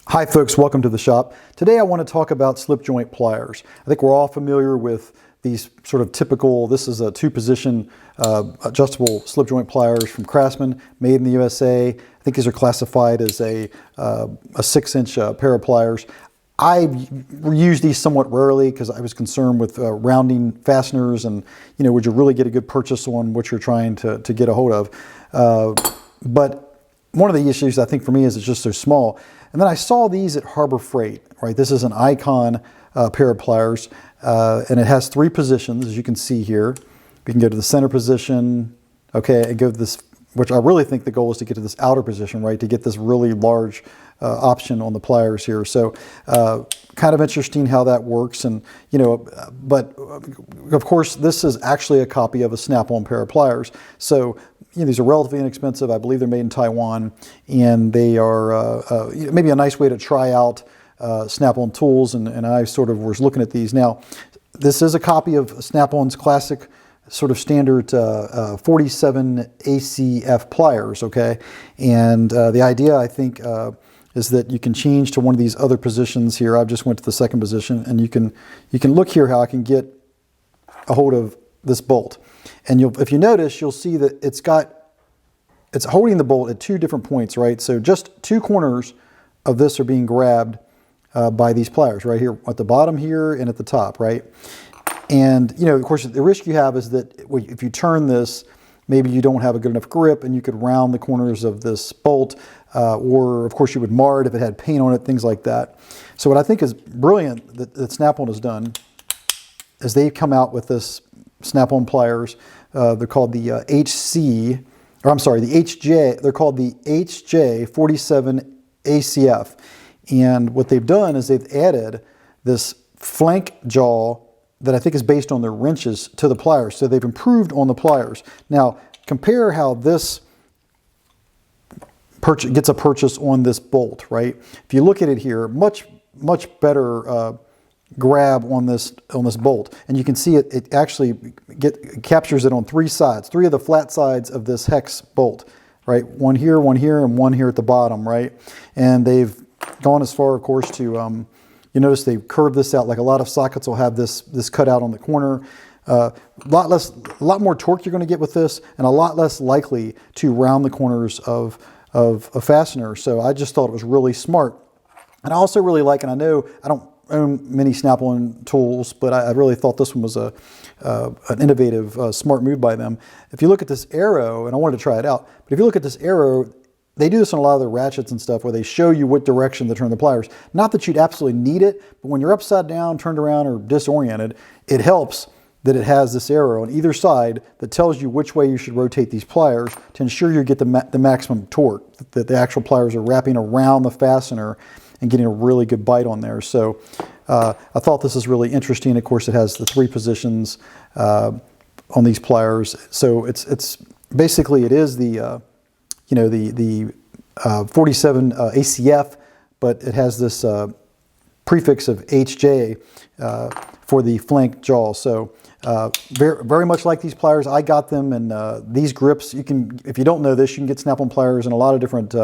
Hi folks, welcome to the shop. Today I want to talk about slip joint pliers. I think we're all familiar with these sort of typical, this is a two-position adjustable slip joint pliers from Craftsman, made in the USA. I think these are classified as a 6-inch pair of pliers. I use these somewhat rarely because I was concerned with rounding fasteners and, you know, would you really get a good purchase on what you're trying to get a hold of. But one of the issues I think for me is it's just so small. And then I saw these at Harbor Freight, right? This is an Icon pair of pliers, and it has 3 positions, as you can see here. You can go to the center position, okay, and go to this, which I really think the goal is to get to this outer position, right? To get this really large option on the pliers here. So kind of interesting how that works. And, you know, but of course, this is actually a copy of a Snap-on pair of pliers. So, you know, these are relatively inexpensive. I believe they're made in Taiwan, and they are maybe a nice way to try out Snap-on tools. And I sort of was looking at these. Now, this is a copy of Snap-on's classic sort of standard 47 ACF pliers, okay? And the idea, I think, is that you can change to one of these other positions here. I just went to the second position, and you can look here how I can get a hold of this bolt. And if you notice, you'll see that it's holding the bolt at 2 different points, right? So just 2 corners of this are being grabbed by these pliers right here at the bottom here and at the top, right? And, you know, of course, the risk you have is that if you turn this, maybe you don't have a good enough grip and you could round the corners of this bolt, or of course you would mar it if it had paint on it, things like that. So what I think is brilliant that Snap-on has done is they've come out with this Snap-on pliers. They're called the HJ, they're called the HJ47ACF. And what they've done is they've added this FlankJaw that I think is based on their wrenches to the pliers. So they've improved on the pliers. Now, compare how this gets a purchase on this bolt, right? If you look at it here, much better grab on this bolt, and you can see it actually captures it on 3 sides, 3 of the flat sides of this hex bolt, right? One here, and one here at the bottom, right? And they've gone as far, of course, to you notice they curved this out. Like a lot of sockets will have this cut out on the corner. A lot more torque you're going to get with this, and a lot less likely to round the corners of a fastener. So I just thought it was really smart. And I also really like, and I know I don't own many Snap-on tools, but I really thought this one was an innovative, smart move by them. If you look at this arrow, and I wanted to try it out, but if you look at this arrow, they do this on a lot of their ratchets and stuff where they show you what direction to turn the pliers. Not that you'd absolutely need it, but when you're upside down, turned around, or disoriented, it helps that it has this arrow on either side that tells you which way you should rotate these pliers to ensure you get the maximum torque, that the actual pliers are wrapping around the fastener and getting a really good bite on there. So I thought this is really interesting. Of course, it has the 3 positions on these pliers. So it's basically, it is the you know, the 47 ACF, but it has this prefix of HJ for the FlankJaw. So very much like these pliers. I got them, and these grips, you can, if you don't know this, you can get Snap-on pliers in a lot of different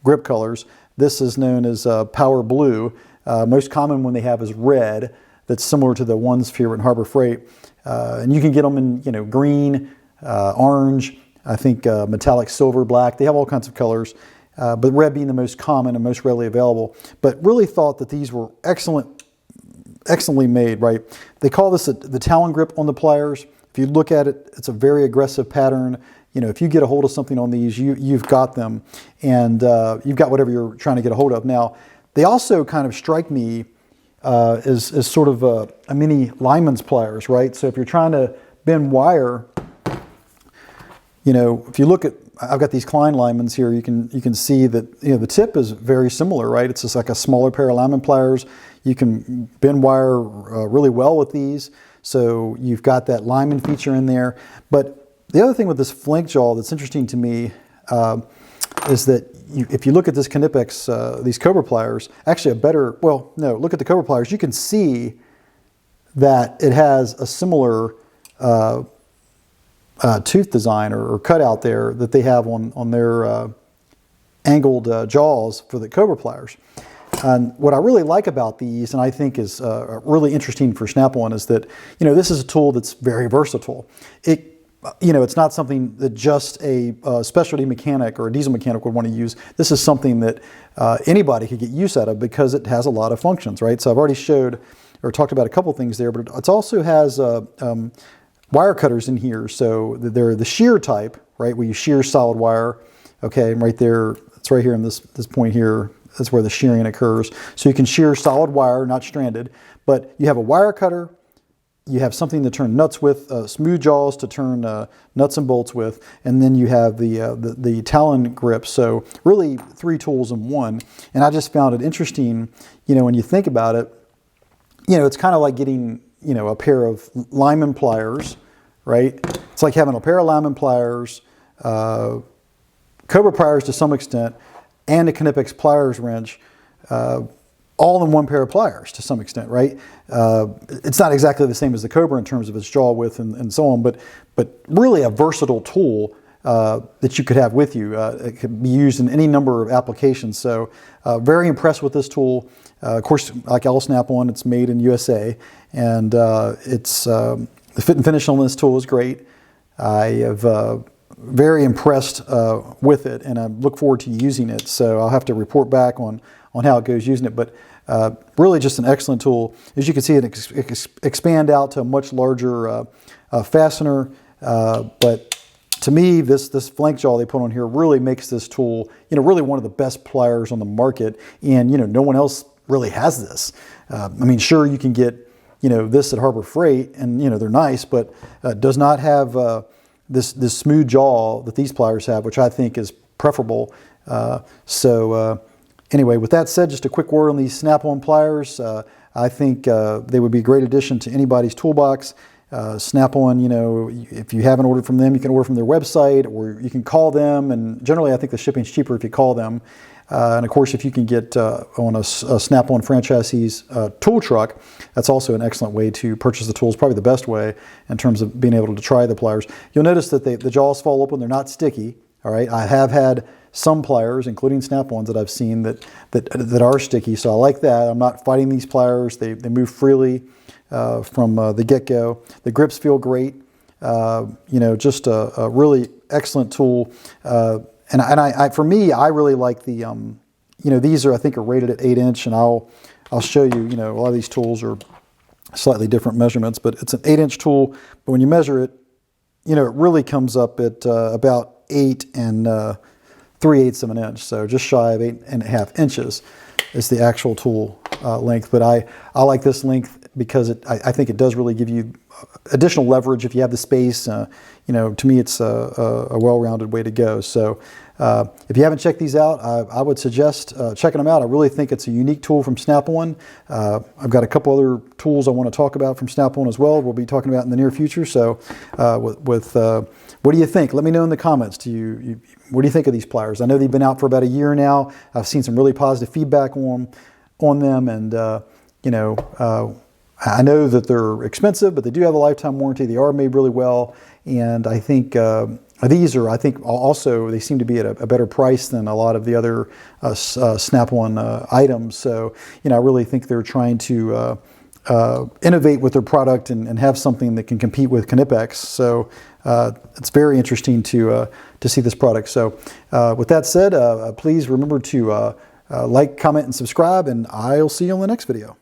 grip colors. This is known as Power Blue. Most common one they have is red. That's similar to the ones here in Harbor Freight. And you can get them in, you know, green, orange, I think metallic silver, black. They have all kinds of colors, but red being the most common and most readily available. But really thought that these were excellently made, right? They call this the talon grip on the pliers. If you look at it, it's a very aggressive pattern. You know, if you get a hold of something on these, you've got them, and you've got whatever you're trying to get a hold of. Now, they also kind of strike me as sort of a mini lineman's pliers, right? So if you're trying to bend wire, you know, if you look at, I've got these Klein linemans here, you can see that, you know, the tip is very similar, right? It's just like a smaller pair of lineman pliers. You can bend wire really well with these. So you've got that lineman feature in there. But the other thing with this FlankJaw that's interesting to me is that if you look at this Knipex, these Cobra pliers, actually look at the Cobra pliers, you can see that it has a similar tooth design or cutout there that they have on their angled jaws for the Cobra pliers. And what I really like about these, and I think is really interesting for Snap-on, is that, you know, this is a tool that's very versatile. It's not something that just a specialty mechanic or a diesel mechanic would want to use. This is something that anybody could get use out of because it has a lot of functions, right? So I've already showed or talked about a couple things there, but it also has wire cutters in here. So they're the shear type, right, where you shear solid wire. Okay, right there, it's right here in this point here. That's where the shearing occurs. So you can shear solid wire, not stranded, but you have a wire cutter, you have something to turn nuts with, smooth jaws to turn nuts and bolts with, and then you have the talon grip. So really 3 tools in one. And I just found it interesting, you know, when you think about it, you know, it's kind of like getting, you know, a pair of lineman pliers, right? It's like having a pair of lineman pliers, Cobra pliers to some extent, and a Knipex pliers wrench, all in one pair of pliers to some extent, right? It's not exactly the same as the Cobra in terms of its jaw width and so on, but really a versatile tool that you could have with you. It could be used in any number of applications. So very impressed with this tool. Of course, like all Snap-on, it's made in USA, and the fit and finish on this tool is great. I have very impressed with it, and I look forward to using it. So I'll have to report back on how it goes using it, but really just an excellent tool. As you can see, it expand out to a much larger fastener, but to me, this FlankJaw they put on here really makes this tool, you know, really one of the best pliers on the market, and, you know, no one else really has this. I mean, sure, you can get, you know, this at Harbor Freight, and, you know, they're nice, but does not have this smooth jaw that these pliers have, which I think is preferable. Anyway, with that said, just a quick word on these Snap-on pliers. I think they would be a great addition to anybody's toolbox. Snap-on, you know, if you haven't ordered from them, you can order from their website, or you can call them, and generally I think the shipping's cheaper if you call them. And of course, if you can get on a Snap-on franchisee's tool truck, that's also an excellent way to purchase the tools, probably the best way in terms of being able to try the pliers. You'll notice that the jaws fall open, they're not sticky, all right? I have had some pliers, including Snap-ons, that I've seen that are sticky, so I like that. I'm not fighting these pliers. They move freely from the get-go. The grips feel great. You know, just a really excellent tool. And for me, I really like the, you know, these I think are rated at 8-inch, and I'll show you, you know, a lot of these tools are slightly different measurements, but it's an 8-inch tool. But when you measure it, you know, it really comes up at about 8 3/8 of an inch. So just shy of 8.5 inches is the actual tool length. But I like this length because I think it does really give you additional leverage if you have the space. You know, to me, it's a well-rounded way to go. So if you haven't checked these out, I would suggest checking them out. I really think it's a unique tool from Snap-on. I've got a couple other tools I want to talk about from Snap-on as well. We'll be talking about in the near future. So what do you think? Let me know in the comments. What do you think of these pliers? I know they've been out for about a year now. I've seen some really positive feedback on them, and you know, I know that they're expensive, but they do have a lifetime warranty. They are made really well, and I think these are, I think also they seem to be at a better price than a lot of the other Snap-on items. So, you know, I really think they're trying to innovate with their product and have something that can compete with Knipex. So it's very interesting to see this product. So with that said, please remember to like, comment, and subscribe, and I'll see you on the next video.